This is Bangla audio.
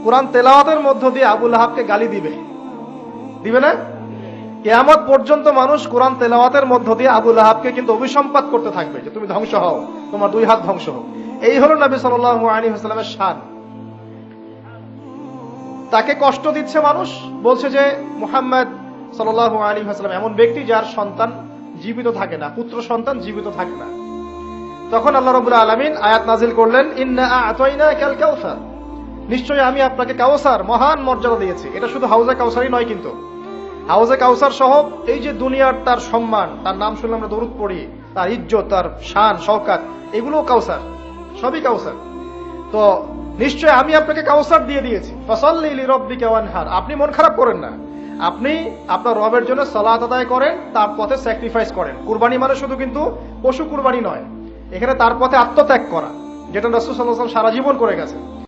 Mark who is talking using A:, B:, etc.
A: কোরআন তেলাওয়াতের মধ্য দিয়ে আবু লাহাবকে গালি দিবে, দিবে না? কিয়ামত পর্যন্ত মানুষ কোরআন তেলাওয়াতের মধ্য দিয়ে আবু লাহাবকে কিন্তু অভিসম্পাত করতে থাকবে যে তুমি ধ্বংস হও, তোমার দুই হাত ধ্বংস হোক। এই হলো নবী সাল্লাল্লাহু আলাইহি ওয়াসাল্লামের শান। তাকে কষ্ট দিচ্ছে মানুষ, বলছে যে মুহাম্মদ সাল্লাল্লাহু আলাইহি ওয়াসাল্লাম এমন ব্যক্তি যার সন্তান জীবিত থাকে না, পুত্র সন্তান জীবিত থাকে না। তখন আল্লাহ রাব্বুল আলামিন আয়াত নাজিল করলেন, ইন্না আ'তাইনাকাল কাউসার, নিশ্চয়ই আমি আপনাকে কাউসার মহান মর্যাদা দিয়েছি। এটা শুধু হাউজে কাউসারই নয়, কিন্তু হাউজে কাউসার সহ এই যে দুনিয়ার তার সম্মান, তার নাম শুনলে আমরা দরুদ পড়ি, তার ইজ্জত, তার শান শওকাত, এগুলোও কাউসার, সবই কাউসার। তো নিশ্চয় আমি আপনাকে কাউসার দিয়ে দিয়েছি। ফাসাল্লি লিরাব্বিকা ওয়ানহার, আপনি মন খারাপ করেন না, আপনি আপনার রবের জন্য সালাত আদায় করেন, তার পথে স্যাক্রিফাইস করেন। কুরবানি মানে শুধু কিন্তু পশু কুরবানি নয়, এখানে তার পথে আত্মত্যাগ করা, যেটা রাসূল সাল্লাল্লাহু আলাইহি ওয়াসাল্লাম সারা জীবন করে গেছেন।